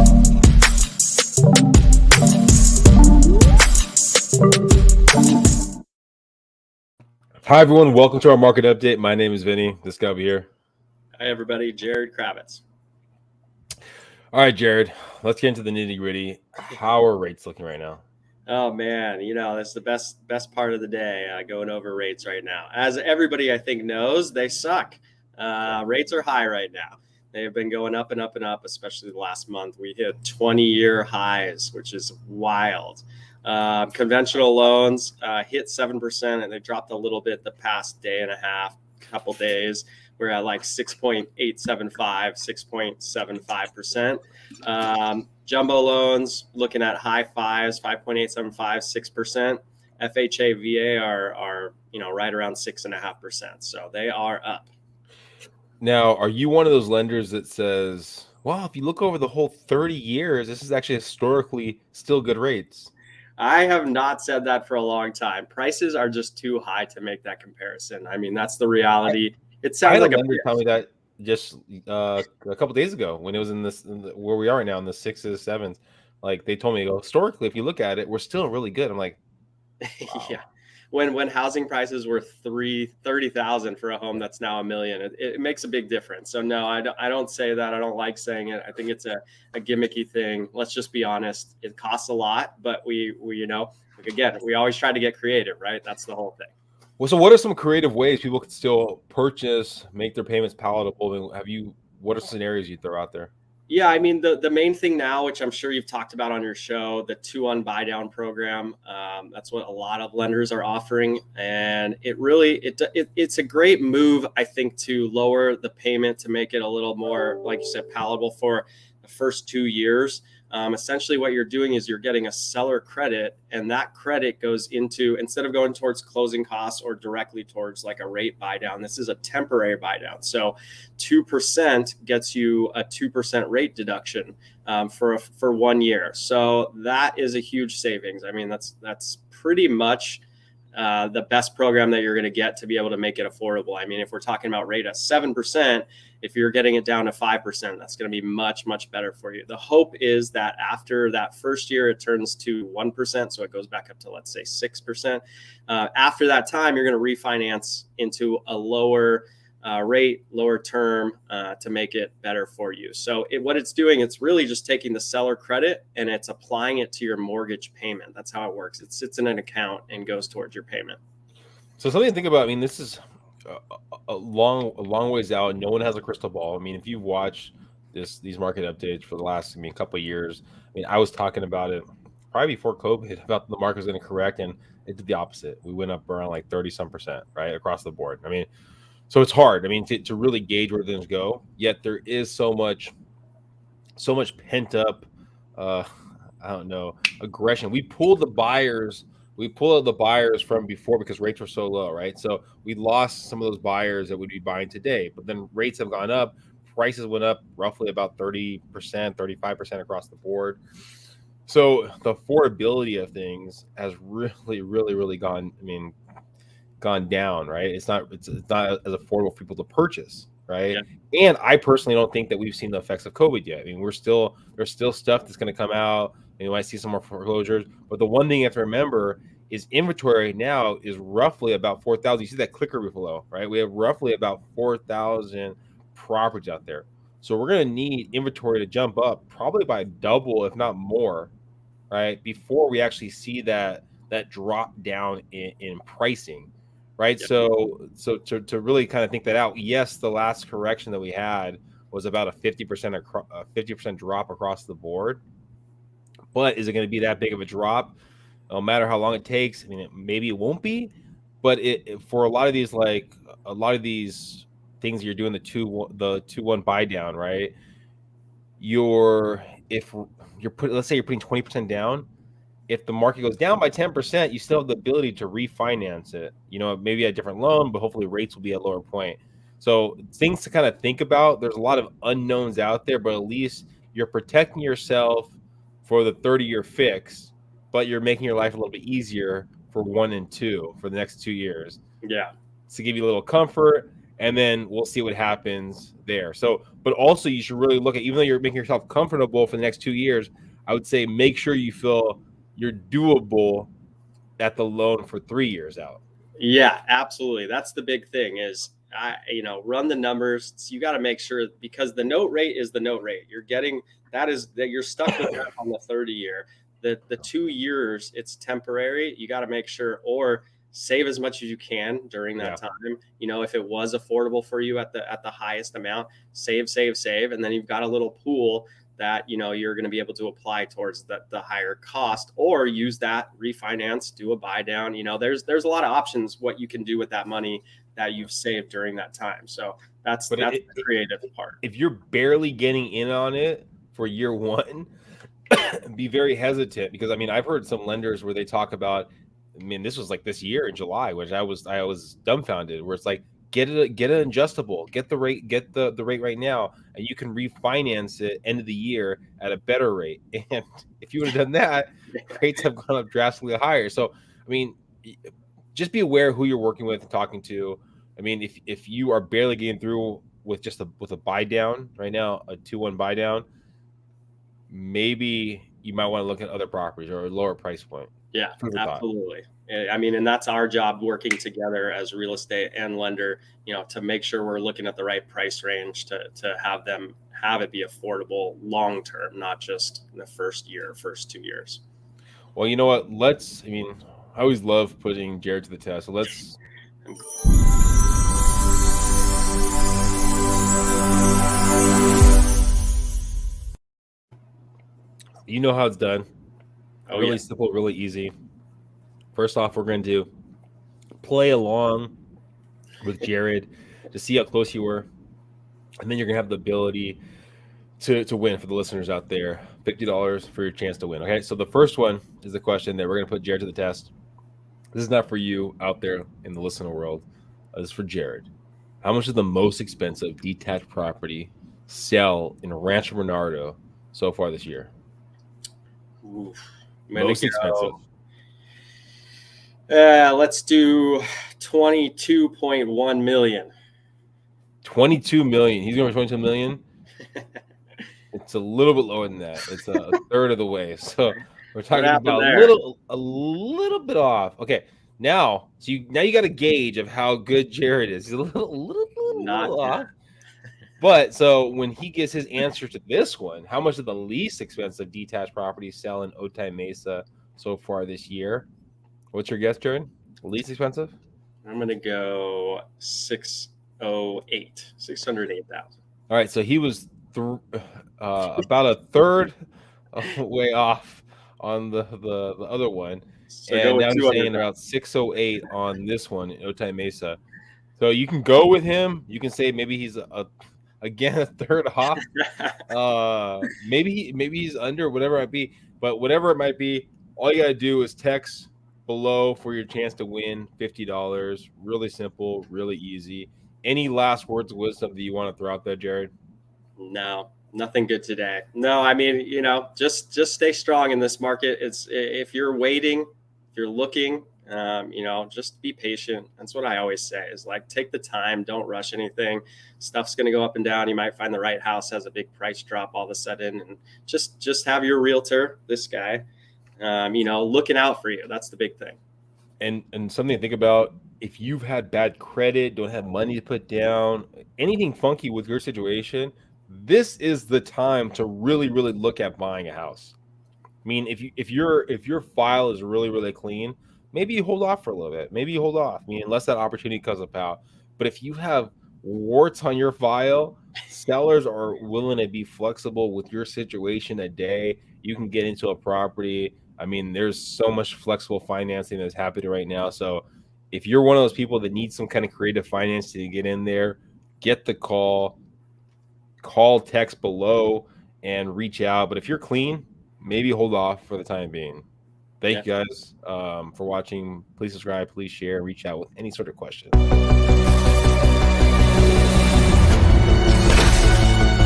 Hi, everyone. Welcome to our market update. My name is Vinnie. This guy over here. Hi, everybody. Jared Kravitz. All right, Jared, let's get into the nitty gritty. How are rates looking right now? Oh, man. That's the best part of the day, going over rates right now. As everybody, I think, knows, they suck. Rates are high right now. They have been going up and up and up, especially the last month. We hit 20-year highs, which is wild. Conventional loans hit 7%, and they dropped a little bit the past day and a half, couple days. We're at like 6.875, 6.75%. Jumbo loans looking at high fives, 5.875, 6%. FHA, VA are right around 6.5%. So they are up. Now, are you one of those lenders that says, well, if you look over the whole 30 years, this is actually historically still good rates? I have not said that for a long time. Prices are just too high to make that comparison. I mean, that's the reality. It sounds like a lender tell me that just a couple days ago when it was where we are right now in the 6s, 7s. Like they told me, historically, if you look at it, we're still really good. I'm like, wow. Yeah. When housing prices were $30,000 for a home that's now $1 million, it makes a big difference. So no, I don't say that. I don't like saying it. I think it's a gimmicky thing. Let's just be honest. It costs a lot, but we again, we always try to get creative, right? That's the whole thing. Well, so what are some creative ways people can still purchase, make their payments palatable? What are scenarios you throw out there? Yeah, I mean, the main thing now, which I'm sure you've talked about on your show, the 2-1 buy down program. That's what a lot of lenders are offering. And it's a great move, I think, to lower the payment to make it a little more, like you said, palatable for the first 2 years. Essentially what you're doing is you're getting a seller credit, and that credit goes into, instead of going towards closing costs or directly towards like a rate buy down, this is a temporary buy down. So 2% gets you a 2% rate deduction for 1 year. So that is a huge savings. I mean, that's pretty much the best program that you're going to get to be able to make it affordable. I mean, if we're talking about rate at 7%, if you're getting it down to 5%, that's going to be much, much better for you. The hope is that after that first year, it turns to 1%. So it goes back up to, let's say, 6%. After that time, you're going to refinance into a lower rate, lower term to make it better for you. So what it's doing, it's really just taking the seller credit and it's applying it to your mortgage payment. That's how it works. It sits in an account and goes towards your payment. So something to think about. I mean, this is a long ways out. No one has a crystal ball. I mean, if you watch these market updates for the last couple of years, I mean, I was talking about it probably before COVID about the market was going to correct, and it did the opposite. We went up around like 30-some%, right, across the board. I mean, so it's hard. I mean, to really gauge where things go. Yet there is so much pent up, I don't know, aggression. We pulled the buyers from before because rates were so low, right? So we lost some of those buyers that would be buying today. But then rates have gone up. Prices went up roughly about 30%, 35% across the board. So the affordability of things has really gone down, right? It's not as affordable for people to purchase, right? Yeah. And I personally don't think that we've seen the effects of COVID yet. I mean, there's still stuff that's going to come out. And you might see some more foreclosures. But the one thing you have to remember is inventory now is roughly about 4,000. You see that clicker below, right? We have roughly about 4,000 properties out there. So we're going to need inventory to jump up probably by double, if not more, right? Before we actually see that drop down in pricing. Right. Yep. So to really kind of think that out, yes, the last correction that we had was about a 50% drop across the board. But is it going to be that big of a drop? No matter how long it takes. I mean, maybe it won't be, but for a lot of these things you're doing the 2-1 buy down, right? Let's say you're putting 20% down. If the market goes down by 10%, you still have the ability to refinance it, maybe a different loan, but hopefully rates will be at a lower point. So things to kind of think about. There's a lot of unknowns out there, but at least you're protecting yourself for the 30-year fix, but you're making your life a little bit easier for 1 and 2 for the next 2 years. Yeah. To give you a little comfort. and then we'll see what happens there. So, but also you should really look at, even though you're making yourself comfortable for the next 2 years, I would say make sure you feel you're doable at the loan for 3 years out. Yeah, absolutely. That's the big thing is run the numbers. So you got to make sure, because the note rate is the note rate. You're getting that you're stuck with that on the 30 year. The 2 years, it's temporary. You got to make sure, or save as much as you can during that time. If it was affordable for you at the highest amount, save, and then you've got a little pool that you're going to be able to apply towards the higher cost, or use that, refinance, do a buy down. There's a lot of options what you can do with that money that you've saved during that time. So that's the creative part. If you're barely getting in on it for year one, be very hesitant, because I've heard some lenders where they talk about, this was like this year in July, which I was dumbfounded, where it's like, get an adjustable, get the rate right now, and you can refinance it end of the year at a better rate. And if you would have done that, rates have gone up drastically higher. So just be aware of who you're working with and talking to. If you are barely getting through with with a buy down right now, a 2-1 buy down, maybe you might want to look at other properties or a lower price point. Yeah, absolutely. And that's our job, working together as real estate and lender, to make sure we're looking at the right price range to have it be affordable long term, not just in the first 2 years. Well, you know what? I always love putting Jared to the test. So let's. You know how it's done. Really simple, really easy. First off, we're going to play along with Jared to see how close you were. And then you're going to have the ability to win, for the listeners out there. $50 for your chance to win. Okay, so the first one is the question that we're going to put Jared to the test. This is not for you out there in the listener world. This is for Jared. How much is the most expensive detached property sell in Rancho Bernardo so far this year? Oof. Most expensive. Let's do 22.1 million. 22 million. He's going for 22 million. It's a little bit lower than that. It's a third of the way. So we're talking about a little bit off. Okay, now you got a gauge of how good Jared is. He's a little off. But so when he gets his answer to this one, how much of the least expensive detached property sell in Otay Mesa so far this year? What's your guess, Jared? Least expensive? I'm going to go 608,000. All right, so he was about a third way off on the other one. So and now he's saying about 608 on this one in Otay Mesa. So you can go with him. You can say maybe he's a third off. Maybe he's under, whatever it might be. But whatever it might be, all you got to do is text below for your chance to win $50. Really simple, really easy. Any last words of wisdom that you want to throw out there, Jared? No, nothing good today. No, just stay strong in this market. If you're waiting, if you're looking, just be patient. That's what I always say, is like, take the time, don't rush anything. Stuff's going to go up and down. You might find the right house has a big price drop all of a sudden, and just have your realtor, this guy, looking out for you. That's the big thing. And something to think about, if you've had bad credit, don't have money to put down, anything funky with your situation, this is the time to really, really look at buying a house. If your file is really, really clean, maybe you hold off for a little bit. Maybe you hold off. Unless that opportunity comes about. But if you have warts on your file, sellers are willing to be flexible with your situation a day. You can get into a property. There's so much flexible financing that's happening right now. So if you're one of those people that needs some kind of creative financing to get in there, get the call, text below, and reach out. But if you're clean, maybe hold off for the time being. Thank you guys for watching. Please subscribe, please share, reach out with any sort of question.